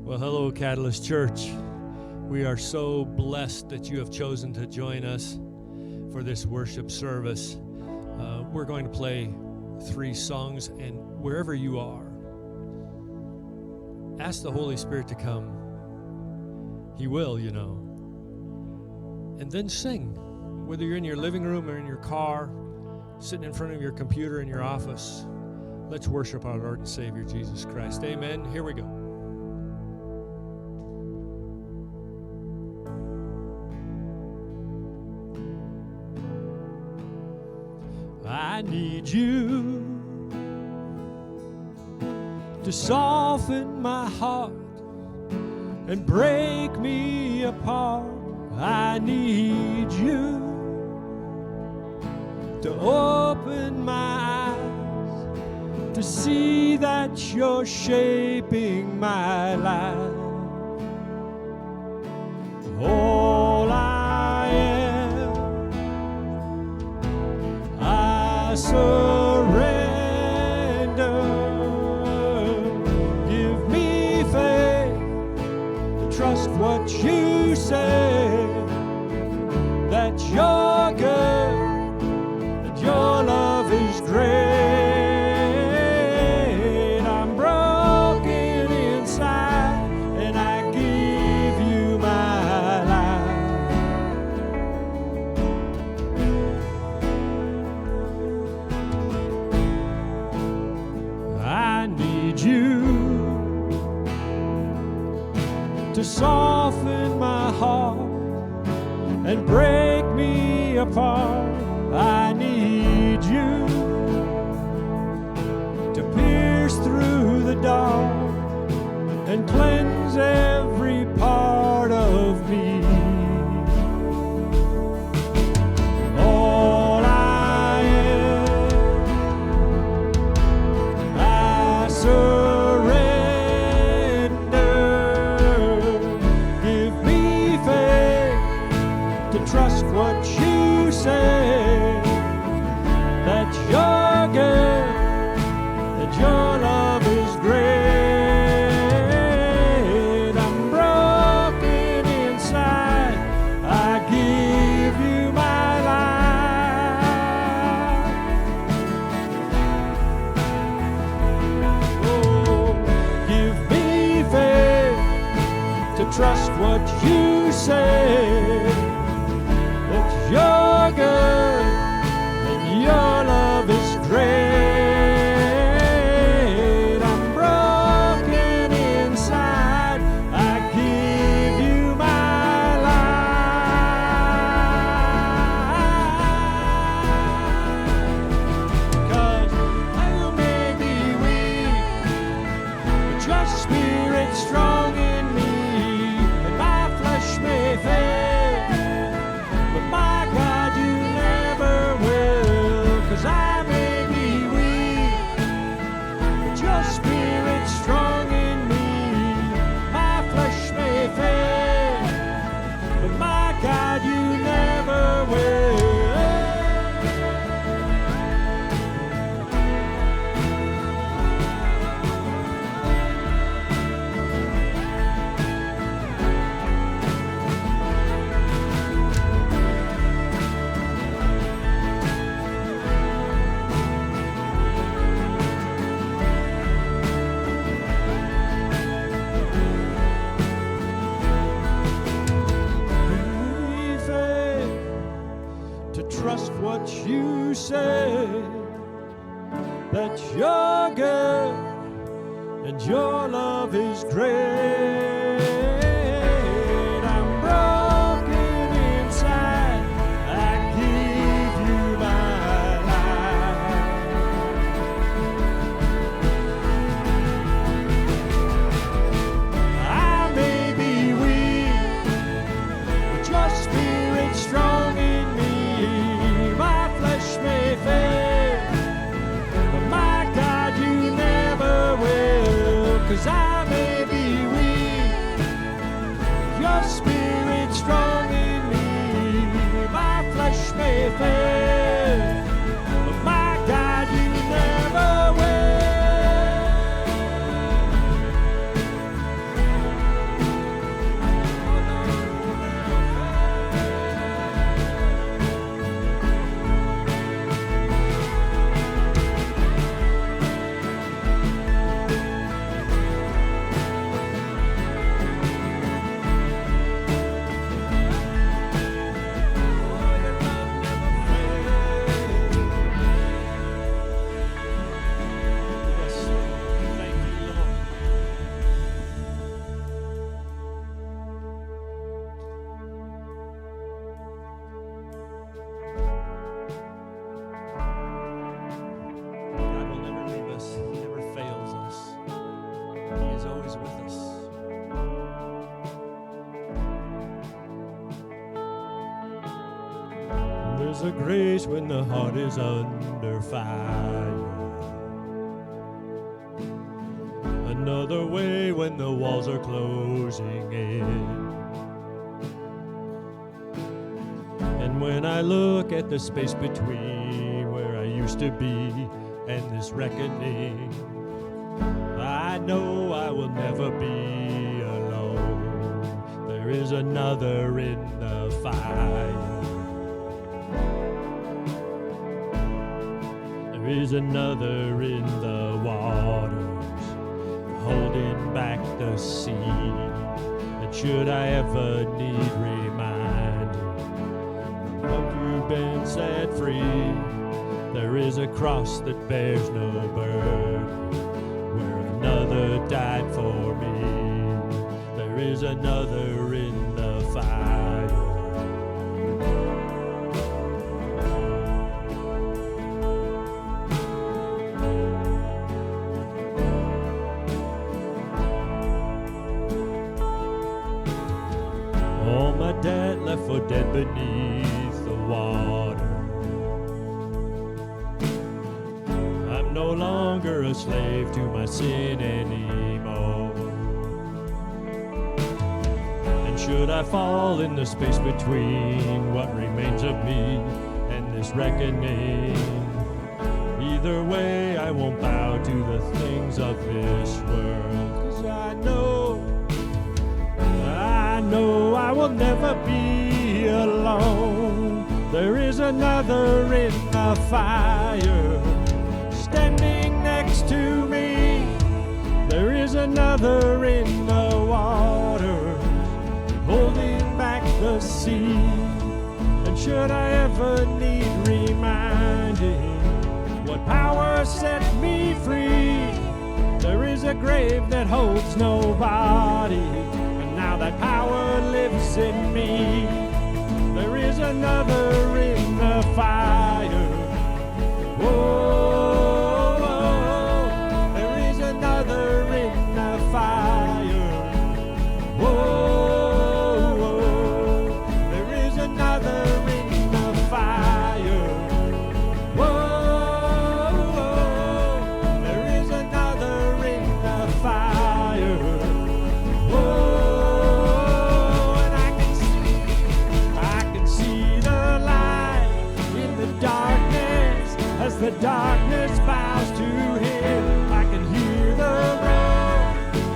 Well, hello, Catalyst Church. We are so blessed that you have chosen to join us for this worship service. We're going to play 3 songs, and wherever you are, ask the Holy Spirit to come. He will, you know. And then sing, whether you're in your living room or in your car, sitting in front of your computer in your office. Let's worship our Lord and Savior, Jesus Christ. Amen. Here we go. I need you to soften my heart and break me apart. I need you to open my eyes to see that you're shaping my life. All I am, I surrender. Give me faith to trust what you say, that you're good, that your love is great. I'm broken inside, and I give you my life. I need you to soften my heart and break me apart. I need you to pierce through the dark and cleanse every part of me. All I am, I surrender. Give me faith to trust what you say, that you're good, that your love is great. I'm broken inside, I give you my life. Oh, give me faith to trust what you say, that you're good and your love is great. I'm broken inside, I give you my life. 'Cause I may be weak, but your spirit's strong in me, and my flesh may fail, but my God, you never will. 'Cause I may be weak, but your spirit's strong in me. My flesh may fail, but my God, you never will. Give me faith to trust what you say, that you're good and your love is great. I'm broken inside, I give you my life. I may be weak, but your spirit's strong in me. My flesh may fail, but my God, you never will. 'Cause I may be weak, your spirit's strong in me. My flesh may fail, but my God, you never will. with us. There's a grace when the heart is under fire. Another way when the walls are closing in. And when I look at the space between where I used to be and this reckoning, I know I will never be alone. There is another in the fire. There is another in the waters, holding back the sea. And should I ever need reminding of you've been set free, there is a cross that bears no burden, where another died for me. There is another in the fire. All my debt left for dead beneath the water. I'm no longer a slave to my sin anymore. And should I fall in the space between what remains of me and this reckoning, either way I won't bow to the things of this world. 'Cause I know I will never be alone. There is another in the fire, standing next to me. There is another in the water, holding back the sea. And should I ever need reminding what power set me free, there is a grave that holds nobody, now that power lives in me. There is another in the fire. Whoa, there is another in the fire. Whoa, there is another in the fire. Whoa, there is another in the fire. Whoa. As the darkness bows to him, I can hear the roar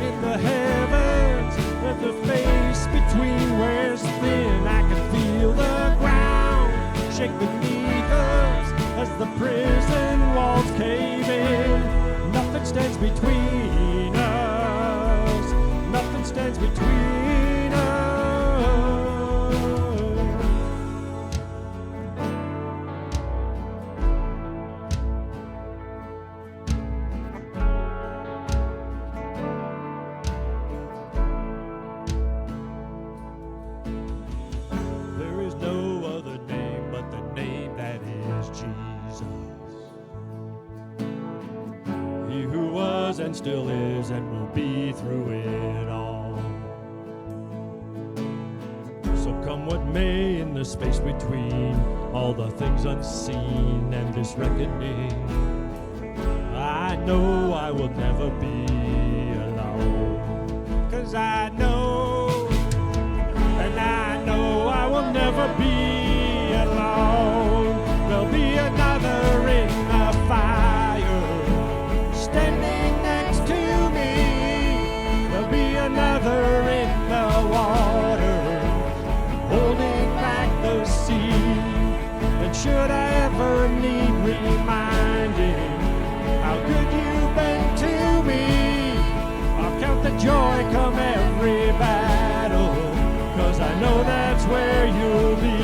in the heavens, but the space between wears thin. I can feel the ground shake beneath us as the prison walls cave in. Nothing stands between us. Nothing stands between us. And still is and will be through it all. So come what may in the space between all the things unseen and this reckoning, I know I will never be alone. 'Cause I know, and I know I will never be alone. There'll be another in the fire, standing next to me. There'll be another in the water, holding back the sea. And should I ever need reminding how good you've been to me, I'll count the joy come every battle, 'cause I know that's where you'll be.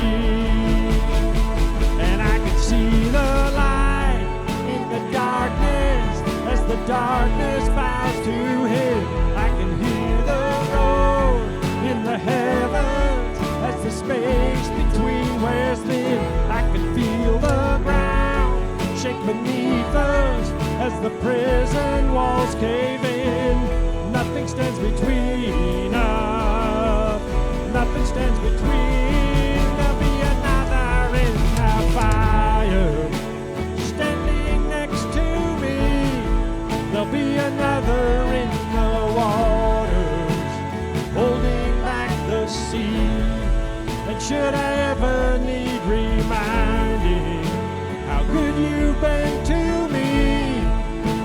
And I can see the light in the darkness as the darkness bows to him. I can hear the roar in the heavens as the space between wears thin. I can feel the ground shake beneath us as the prison walls cave in. Nothing stands between should I ever need reminding how good you've been to me?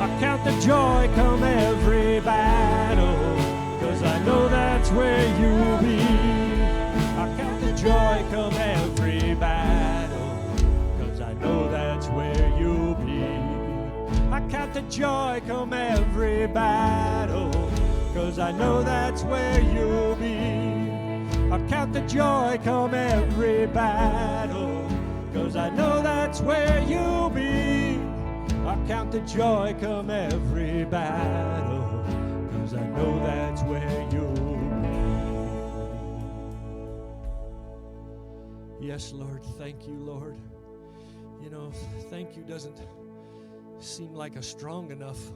I count the joy come every battle, 'cause I know that's where you'll be. I count the joy come every battle, 'cause I know that's where you'll be. I count the joy come every battle, 'cause I know that's where you'll be. I count the joy come every battle, 'cause I know that's where you'll be. I count the joy come every battle, 'cause I know that's where you'll be. Yes, Lord, thank you, Lord. You know, thank you doesn't seem like a strong enough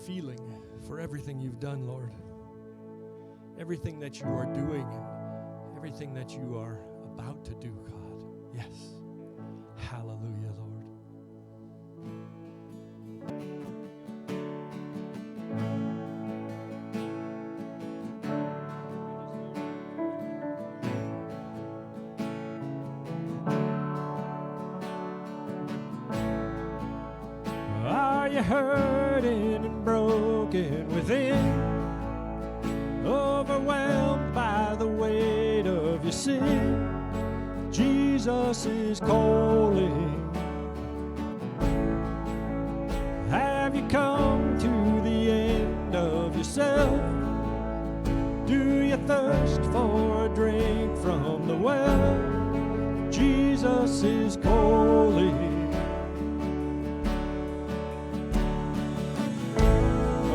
feeling for everything you've done, Lord. Everything that you are doing and everything that you are about to do, God. Yes. Hallelujah, Lord. Are you hurting and broken within? Overwhelmed by the weight of your sin? Jesus is calling. Have you come to the end of yourself? Do you thirst for a drink from the well? Jesus is calling.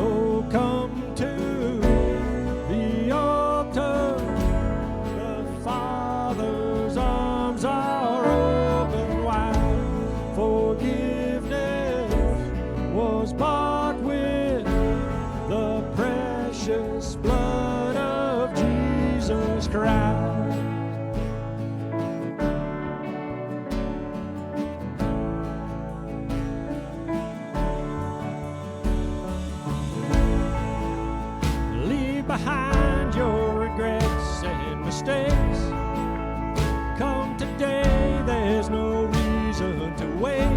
Oh, come to the altar. The Father's arms are open wide. Forgiveness was bought with the precious blood of Jesus Christ. Leave behind your regrets and mistakes. Come today, there's no reason to wait.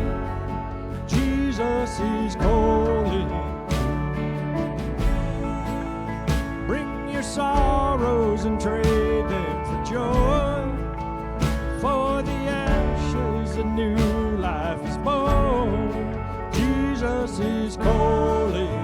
Jesus is calling. Bring your sorrows and trade them for joy. For the ashes a new life is born. Jesus is calling.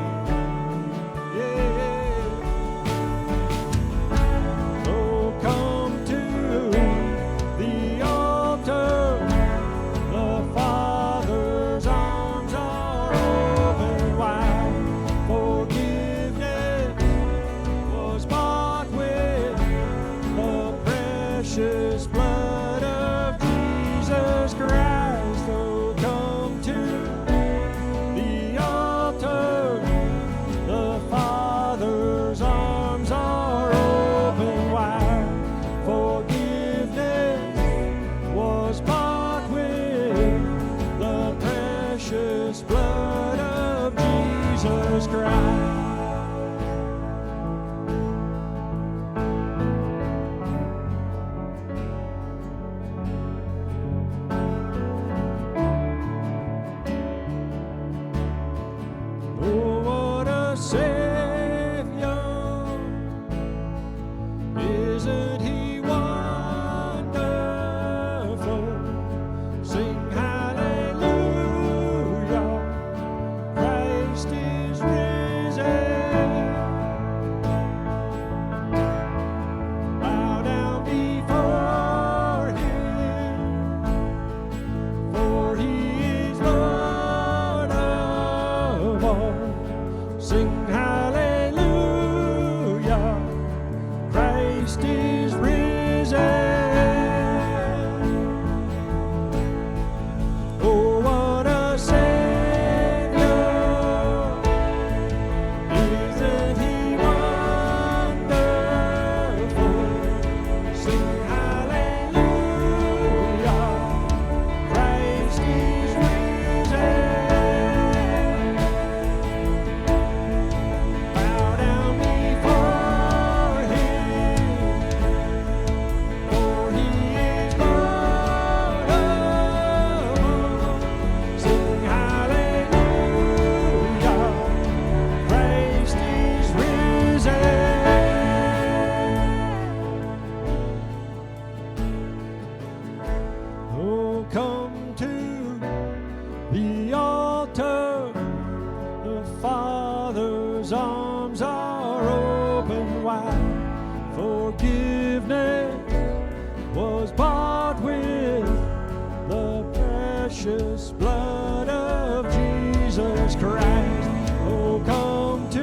Blood of Jesus Christ, oh come to the altar. Forgiveness was bought with the precious blood of Jesus Christ. Oh, come to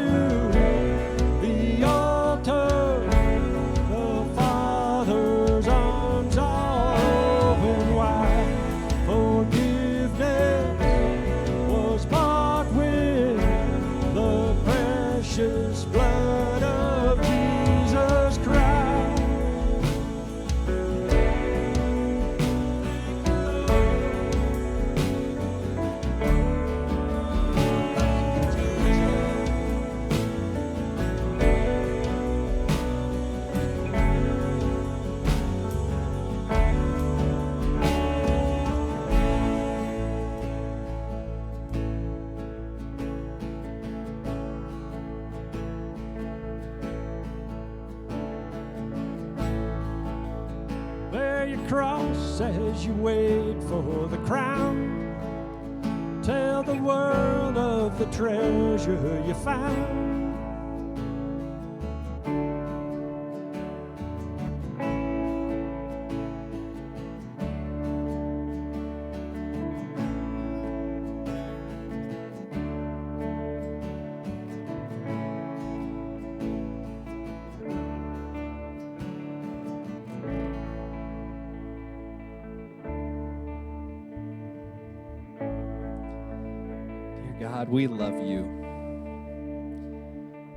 the altar, the Father's arms are open wide. Forgiveness was bought with the precious blood of Jesus Christ. Bear your cross as you wait for the crown. Tell the world of the treasure you found. God, we love you.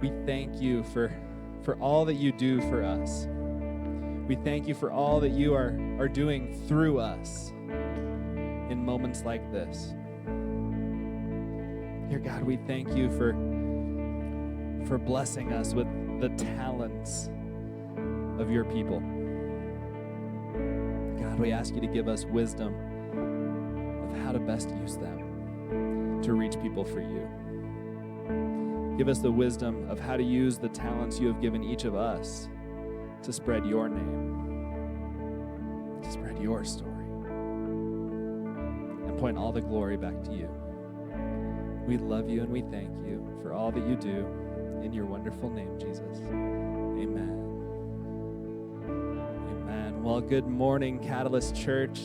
We thank you for all that you do for us. We thank you for all that you are doing through us in moments like this. Dear God, we thank you for blessing us with the talents of your people. God, we ask you to give us wisdom of how to best use them to reach people for you. Give us the wisdom of how to use the talents you have given each of us to spread your name, to spread your story, and point all the glory back to you. We love you and we thank you for all that you do. In your wonderful name, Jesus. Amen. Amen. Well, good morning, Catalyst Church.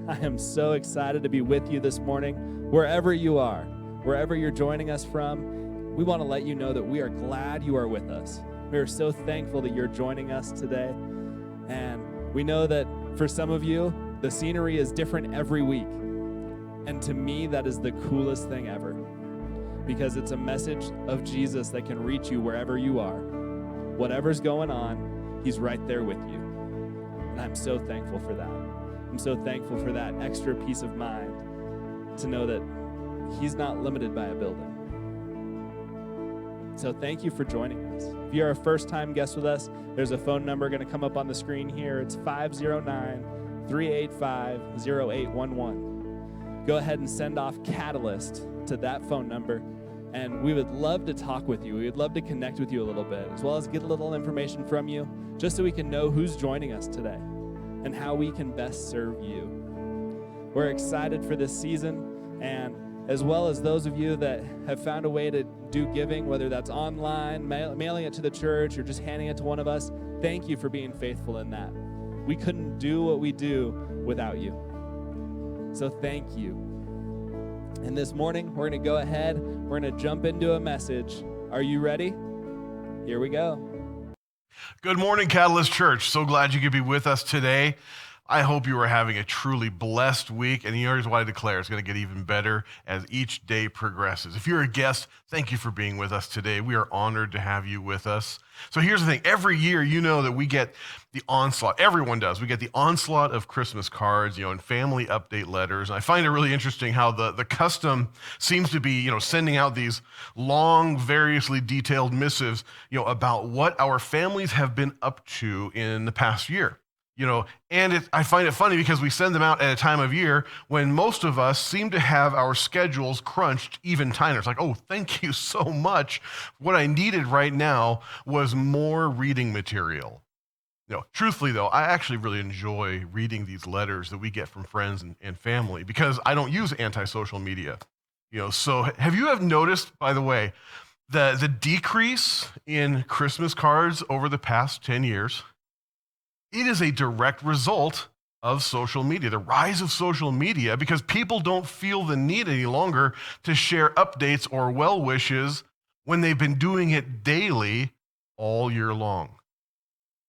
I am so excited to be with you this morning. Wherever you are, wherever you're joining us from, we want to let you know that we are glad you are with us. We are so thankful that you're joining us today. And we know that for some of you, the scenery is different every week. And to me, that is the coolest thing ever, because it's a message of Jesus that can reach you wherever you are. Whatever's going on, he's right there with you. And I'm so thankful for that. I'm so thankful for that extra peace of mind to know that he's not limited by a building. So thank you for joining us. If you're a first-time guest with us, there's a phone number going to come up on the screen here. It's 509-385-0811. Go ahead and send off Catalyst to that phone number, and we would love to talk with you. We would love to connect with you a little bit, as well as get a little information from you, just so we can know who's joining us today and how we can best serve you. We're excited for this season, and as well as those of you that have found a way to do giving, whether that's online, mailing it to the church, or just handing it to one of us, thank you for being faithful in that. We couldn't do what we do without you. So thank you. And this morning, we're going to go ahead, we're going to jump into a message. Are you ready? Here we go. Good morning, Catalyst Church. So glad you could be with us today. I hope you are having a truly blessed week, and here's what I declare: it's going to get even better as each day progresses. If you're a guest, thank you for being with us today. We are honored to have you with us. So here's the thing. Every year, you know that we get the onslaught. Everyone does. We get the onslaught of Christmas cards, and family update letters. And I find it really interesting how the custom seems to be, sending out these long, variously detailed missives, about what our families have been up to in the past year. And I find it funny because we send them out at a time of year when most of us seem to have our schedules crunched even tighter. It's like, oh, thank you so much. What I needed right now was more reading material. Truthfully, though, I actually really enjoy reading these letters that we get from friends and family because I don't use anti-social media. So have you noticed, by the way, The decrease in Christmas cards over the past 10 years, it is a direct result of social media, the rise of social media, because people don't feel the need any longer to share updates or well wishes when they've been doing it daily all year long.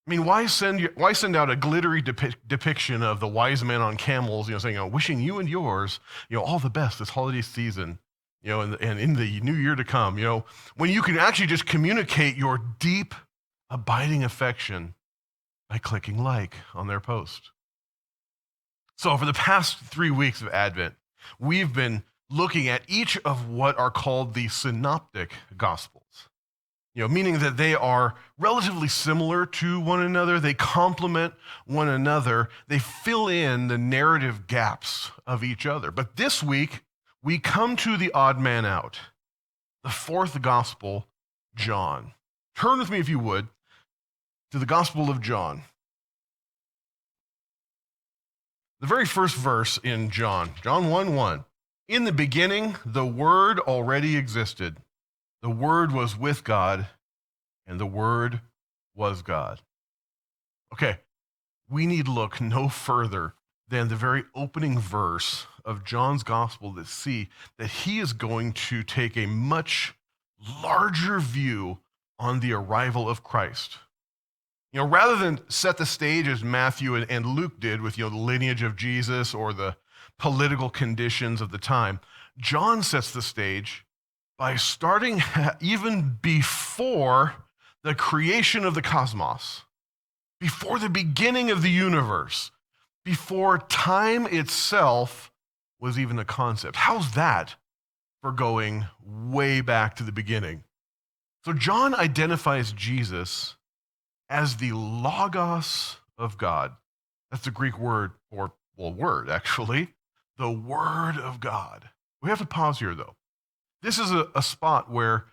I mean, why send out a glittery depiction of the wise men on camels, saying, wishing you and yours, all the best this holiday season, and in the new year to come, when you can actually just communicate your deep, abiding affection by clicking like on their post. So for the past 3 weeks of Advent, we've been looking at each of what are called the synoptic gospels. Meaning that they are relatively similar to one another. They complement one another. They fill in the narrative gaps of each other. But this week, we come to the odd man out, the fourth gospel, John. Turn with me, if you would, to the Gospel of John. The very first verse in John 1:1. In the beginning, the Word already existed. The Word was with God, and the Word was God. Okay, we need look no further than the very opening verse of John's gospel to see that he is going to take a much larger view on the arrival of Christ. Rather than set the stage as Matthew and Luke did with the lineage of Jesus or the political conditions of the time, John sets the stage by starting even before the creation of the cosmos, before the beginning of the universe, before time itself was even a concept. How's that for going way back to the beginning? So John identifies Jesus as the Logos of God. That's the Greek word, word actually, the Word of God. We have to pause here though. This is a spot where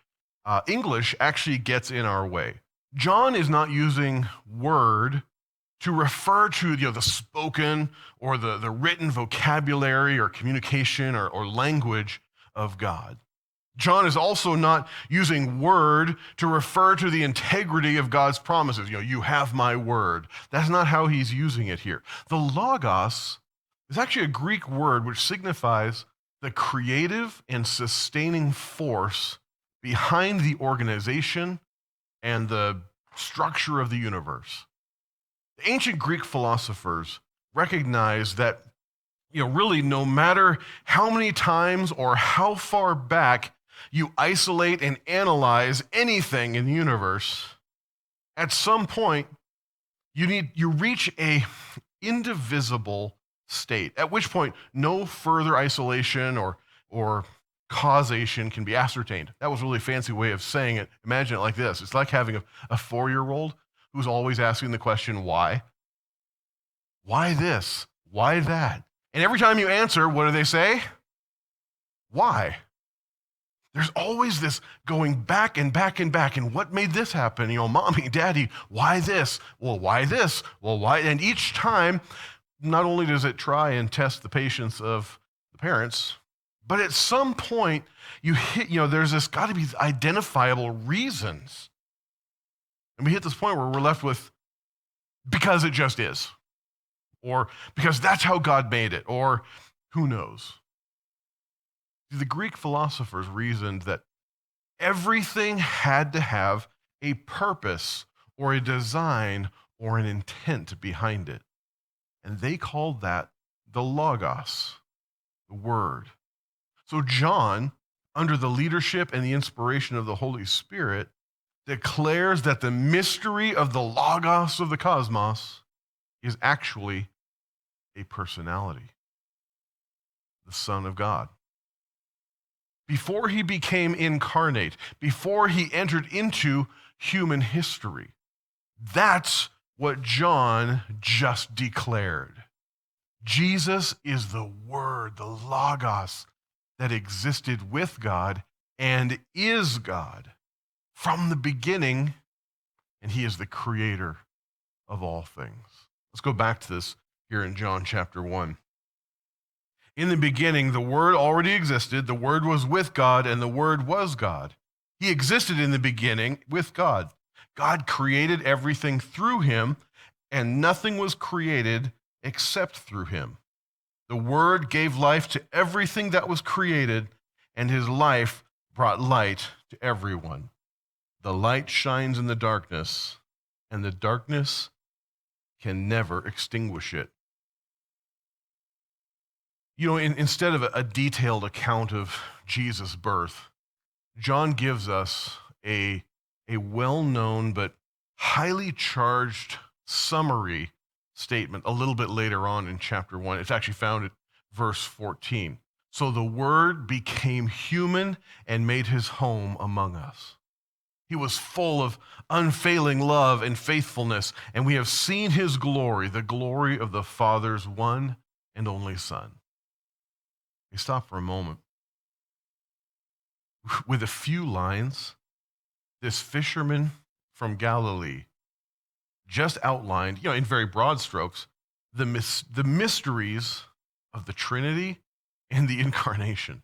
English actually gets in our way. John is not using word to refer to the spoken or the written vocabulary or communication or language of God. John is also not using word to refer to the integrity of God's promises. You have my word. That's not how he's using it here. The Logos is actually a Greek word which signifies the creative and sustaining force behind the organization and the structure of the universe. The ancient Greek philosophers recognized that, really no matter how many times or how far back you isolate and analyze anything in the universe, at some point you reach a indivisible state, at which point no further isolation or causation can be ascertained. That was a really fancy way of saying it. Imagine it like this. It's like having a 4-year-old who's always asking the question, why? Why this? Why that? And every time you answer, what do they say? Why? There's always this going back and back and back. And what made this happen? Mommy, daddy, why this? Well, why this? Well, why? And each time, not only does it try and test the patience of the parents, but at some point you hit, there's this got to be identifiable reasons. And we hit this point where we're left with, because it just is, or because that's how God made it, or who knows. The Greek philosophers reasoned that everything had to have a purpose or a design or an intent behind it. And they called that the Logos, the Word. So John, under the leadership and the inspiration of the Holy Spirit, declares that the mystery of the Logos of the cosmos is actually a personality, the Son of God. Before he became incarnate, before he entered into human history, that's what John just declared. Jesus is the Word, the Logos that existed with God and is God from the beginning, and he is the creator of all things. Let's go back to this here in John chapter 1. In the beginning, the Word already existed. The Word was with God, and the Word was God. He existed in the beginning with God. God created everything through him, and nothing was created except through him. The Word gave life to everything that was created, and his life brought light to everyone. The light shines in the darkness, and the darkness can never extinguish it. You know, instead of a detailed account of Jesus' birth, John gives us a well-known but highly charged summary statement a little bit later on in chapter 1. It's actually found at verse 14. So the Word became human and made his home among us. He was full of unfailing love and faithfulness, and we have seen his glory, the glory of the Father's one and only Son. We stop for a moment. With a few lines, this fisherman from Galilee just outlined, in very broad strokes, the mysteries of the Trinity and the Incarnation.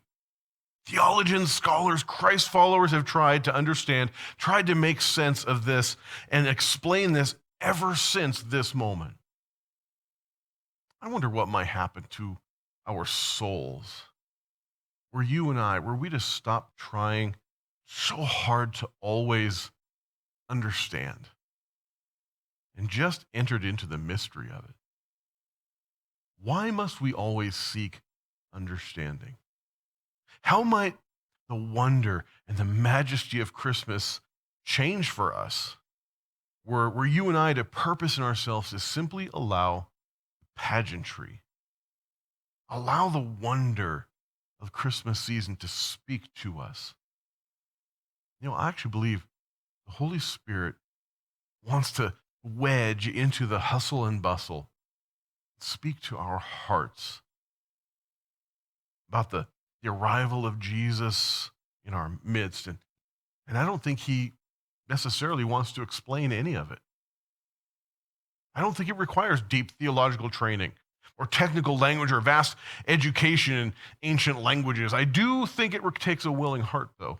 Theologians, scholars, Christ followers have tried to understand, tried to make sense of this and explain this ever since this moment. I wonder what might happen to our souls were we to stop trying so hard to always understand and just entered into the mystery of it. Why must we always seek understanding? How might the wonder and the majesty of Christmas change for us were you and I to purpose in ourselves to simply allow pageantry, allow the wonder of Christmas season to speak to us? I actually believe the Holy Spirit wants to wedge into the hustle and bustle, speak to our hearts about the arrival of Jesus in our midst. And I don't think he necessarily wants to explain any of it. I don't think it requires deep theological training or technical language or vast education in ancient languages. I do think it takes a willing heart, though.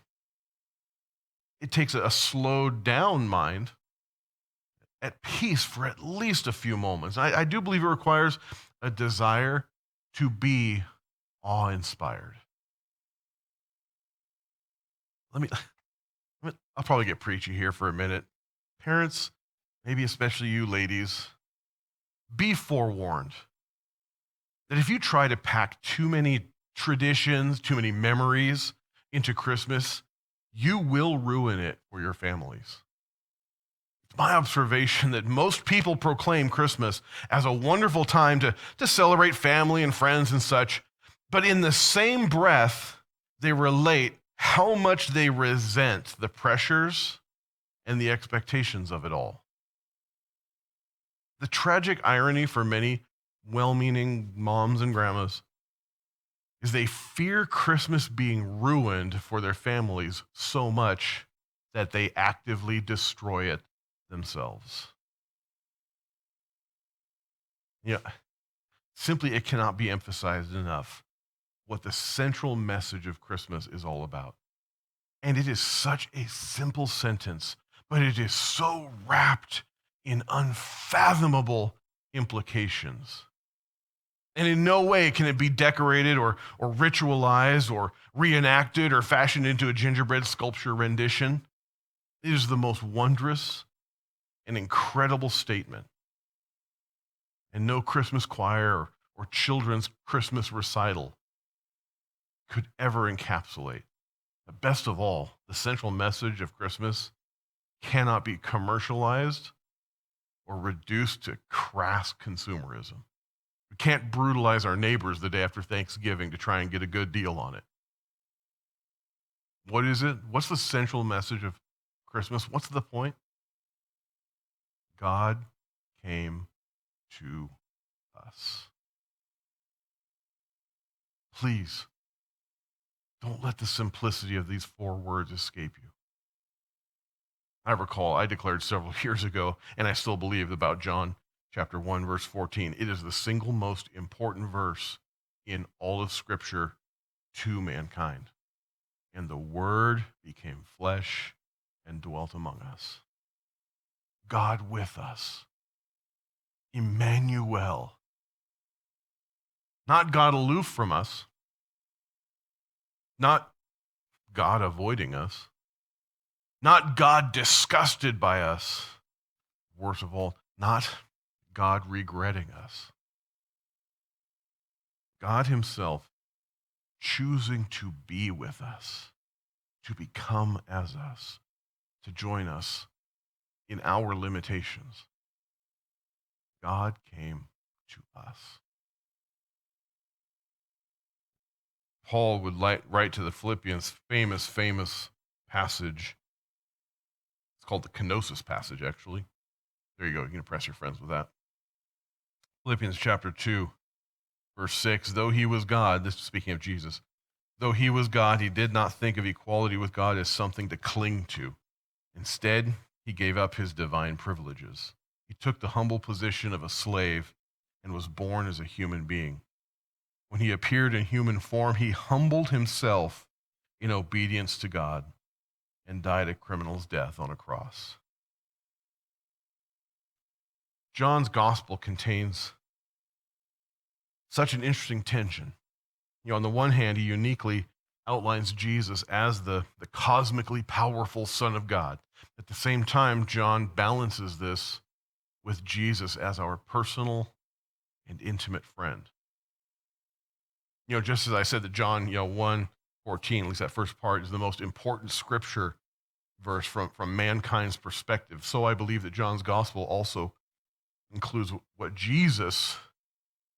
It takes a slowed down mind at peace for at least a few moments. I do believe it requires a desire to be awe-inspired. I'll probably get preachy here for a minute. Parents, maybe especially you ladies, be forewarned that if you try to pack too many traditions, too many memories into Christmas, you will ruin it for your families. It's my observation that most people proclaim Christmas as a wonderful time to celebrate family and friends and such, but in the same breath, they relate how much they resent the pressures and the expectations of it all. The tragic irony for many well-meaning moms and grandmas is they fear Christmas being ruined for their families so much that they actively destroy it themselves. Simply it cannot be emphasized enough what the central message of Christmas is all about. And it is such a simple sentence, but it is so wrapped in unfathomable implications. And in no way can it be decorated or ritualized or reenacted or fashioned into a gingerbread sculpture rendition. It is the most wondrous and incredible statement. And no Christmas choir or children's Christmas recital could ever encapsulate. But best of all, the central message of Christmas cannot be commercialized or reduced to crass consumerism. We can't brutalize our neighbors the day after Thanksgiving to try and get a good deal on it. What is it? What's the central message of Christmas? What's the point? God came to us. Please, don't let the simplicity of these 4 words escape you. I recall I declared several years ago, and I still believe about John chapter 1, verse 14. It is the single most important verse in all of Scripture to mankind. and the Word became flesh and dwelt among us. God with us. Emmanuel. Not God aloof from us. Not God avoiding us. Not God disgusted by us. Worst of all, not God regretting us. God himself choosing to be with us, to become as us, to join us in our limitations. God came to us. Paul would write to the Philippians famous passage. It's called the kenosis passage, actually. There you go. You can impress your friends with that. Philippians chapter 2, verse 6. Though he was God, this is speaking of Jesus, though he was God, he did not think of equality with God as something to cling to. Instead, he gave up his divine privileges. He took the humble position of a slave and was born as a human being. When he appeared in human form, he humbled himself in obedience to God and died a criminal's death on a cross. John's gospel contains such an interesting tension. On the one hand, he uniquely outlines Jesus as the cosmically powerful Son of God. At the same time, John balances this with Jesus as our personal and intimate friend. Just as I said that John 1:14, at least that first part, is the most important scripture verse from mankind's perspective, so I believe that John's gospel also includes what Jesus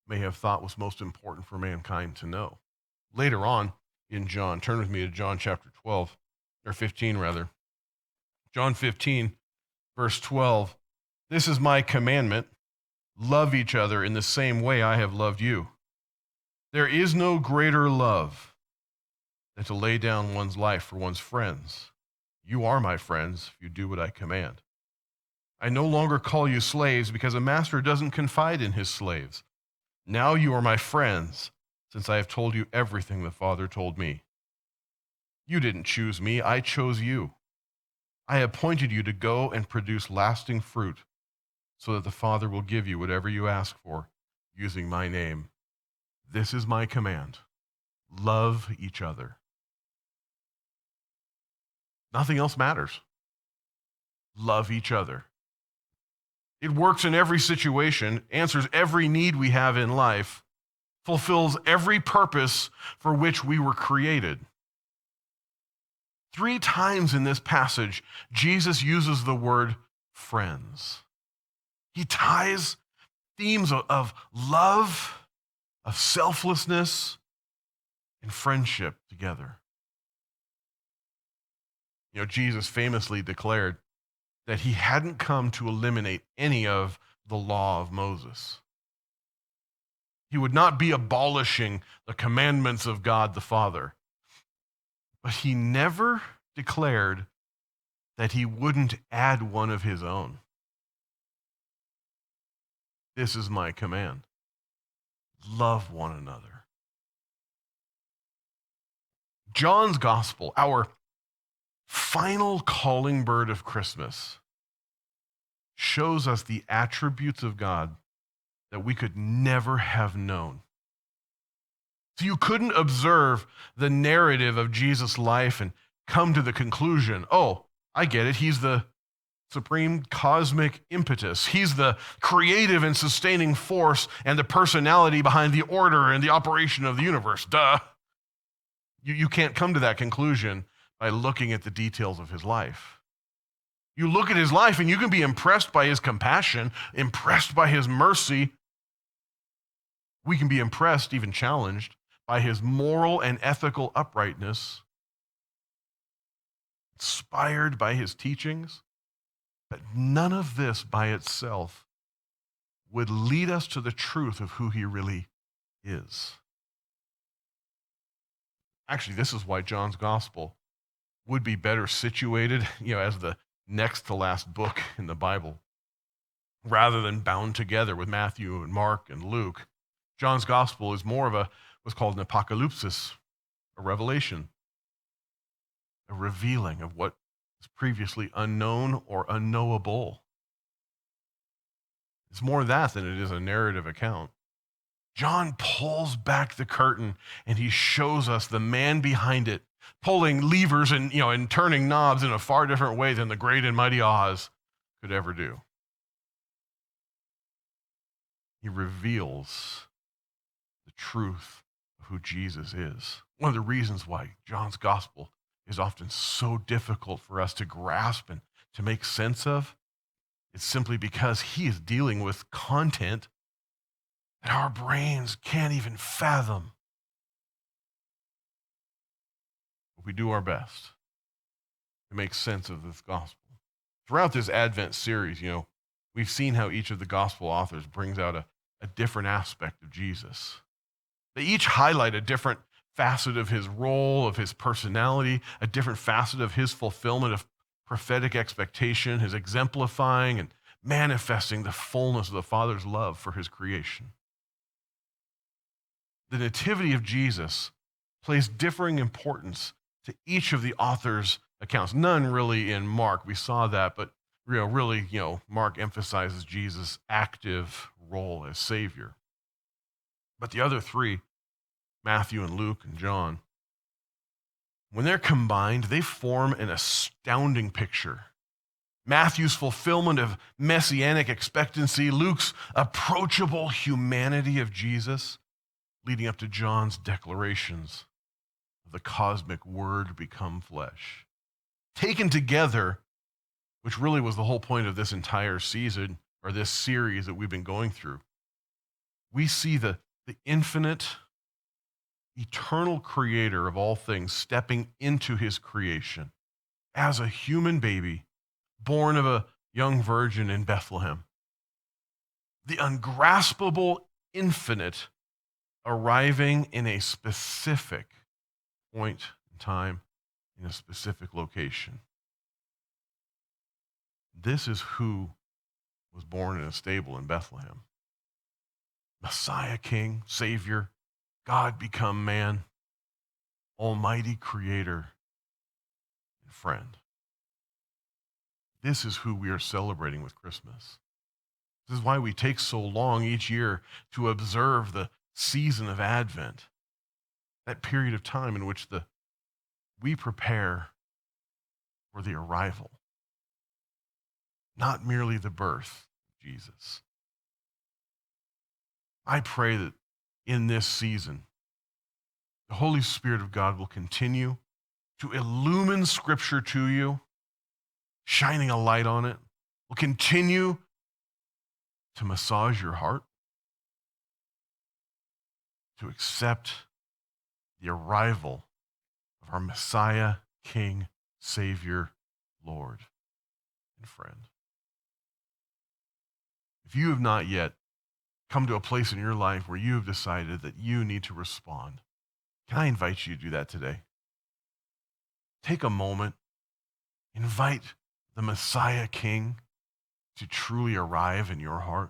may have thought was most important for mankind to know. Later on in John, turn with me to John chapter 12, or 15 rather. John 15, verse 12. This is my commandment, love each other in the same way I have loved you. There is no greater love than to lay down one's life for one's friends. You are my friends if you do what I command. I no longer call you slaves because a master doesn't confide in his slaves. Now you are my friends, since I have told you everything the Father told me. You didn't choose me, I chose you. I appointed you to go and produce lasting fruit, so that the Father will give you whatever you ask for, using my name. This is my command. Love each other. Nothing else matters. Love each other. It works in every situation, answers every need we have in life, fulfills every purpose for which we were created. 3 times in this passage, Jesus uses the word friends. He ties themes of love, of selflessness, and friendship together. Jesus famously declared that he hadn't come to eliminate any of the law of Moses. He would not be abolishing the commandments of God the Father. But he never declared that he wouldn't add one of his own. This is my command. Love one another. John's gospel, our final calling bird of Christmas, shows us the attributes of God that we could never have known. So you couldn't observe the narrative of Jesus' life and come to the conclusion, oh, I get it, he's the supreme cosmic impetus. He's the creative and sustaining force and the personality behind the order and the operation of the universe. Duh. You can't come to that conclusion by looking at the details of his life. You look at his life and you can be impressed by his compassion, impressed by his mercy. We can be impressed, even challenged, by his moral and ethical uprightness, inspired by his teachings. But none of this by itself would lead us to the truth of who he really is. Actually, this is why John's gospel would be better situated, as the next to last book in the Bible, rather than bound together with Matthew and Mark and Luke. John's gospel is more of what's called an apocalypsis, a revelation. a revealing of what is previously unknown or unknowable. It's more that than it is a narrative account. John pulls back the curtain and he shows us the man behind it, pulling levers and turning knobs in a far different way than the great and mighty Oz could ever do. He reveals the truth of who Jesus is. One of the reasons why John's gospel is often so difficult for us to grasp and to make sense of, it's simply because he is dealing with content that our brains can't even fathom. But we do our best to make sense of this gospel. Throughout this Advent series, we've seen how each of the gospel authors brings out a different aspect of Jesus. They each highlight a different facet of his role, of his personality, a different facet of his fulfillment of prophetic expectation, his exemplifying and manifesting the fullness of the Father's love for his creation. The nativity of Jesus plays differing importance to each of the authors' accounts. None really in Mark. We saw that, but really, Mark emphasizes Jesus' active role as Savior. But the other three, Matthew and Luke and John, when they're combined, they form an astounding picture. Matthew's fulfillment of messianic expectancy, Luke's approachable humanity of Jesus, leading up to John's declarations of the cosmic Word become flesh. Taken together, which really was the whole point of this entire season, or this series that we've been going through, we see the infinite, eternal creator of all things stepping into his creation as a human baby born of a young virgin in Bethlehem. The ungraspable infinite arriving in a specific point in time, in a specific location. This is who was born in a stable in Bethlehem. Messiah, King, Savior, God become man, Almighty Creator and friend. This is who we are celebrating with Christmas. This is why we take so long each year to observe the season of Advent, that period of time in which we prepare for the arrival, not merely the birth of Jesus. I pray that in this season, the Holy Spirit of God will continue to illumine Scripture to you, shining a light on it, will continue to massage your heart, to accept the arrival of our Messiah, King, Savior, Lord, and friend. If you have not yet come to a place in your life where you have decided that you need to respond, can I invite you to do that today? Take a moment, invite the Messiah King to truly arrive in your heart.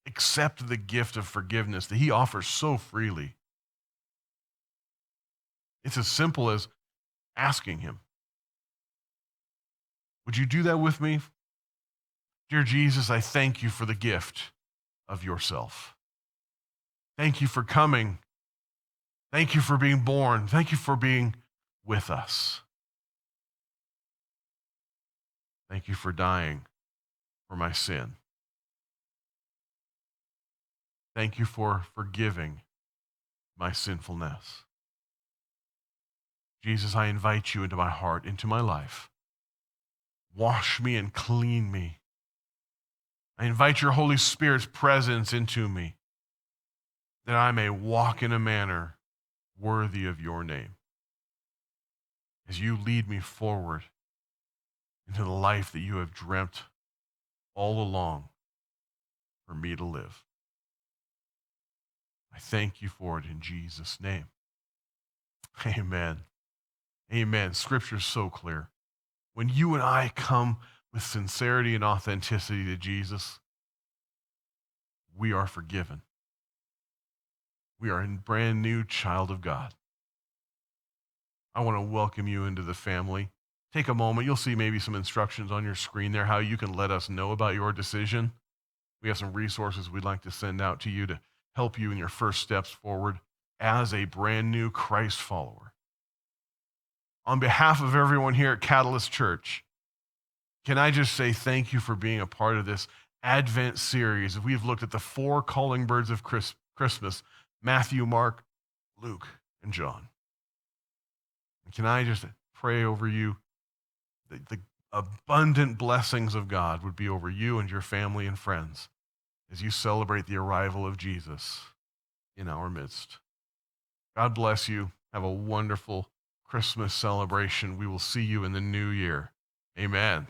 Accept the gift of forgiveness that he offers so freely. It's as simple as asking him, would you do that with me? Dear Jesus, I thank you for the gift of yourself. Thank you for coming. Thank you for being born. Thank you for being with us. Thank you for dying for my sin. Thank you for forgiving my sinfulness. Jesus, I invite you into my heart, into my life. Wash me and clean me. I invite your Holy Spirit's presence into me, that I may walk in a manner worthy of your name. As you lead me forward into the life that you have dreamt all along for me to live. I thank you for it in Jesus' name. Amen. Amen. Scripture is so clear. When you and I come with sincerity and authenticity to Jesus, we are forgiven. We are a brand new child of God. I want to welcome you into the family. Take a moment. You'll see maybe some instructions on your screen there, how you can let us know about your decision. We have some resources we'd like to send out to you to help you in your first steps forward as a brand new Christ follower. On behalf of everyone here at Catalyst Church, can I just say thank you for being a part of this Advent series? We've looked at the 4 calling birds of Christmas: Matthew, Mark, Luke, and John. And can I just pray over you that the abundant blessings of God would be over you and your family and friends as you celebrate the arrival of Jesus in our midst. God bless you. Have a wonderful Christmas celebration. We will see you in the new year. Amen.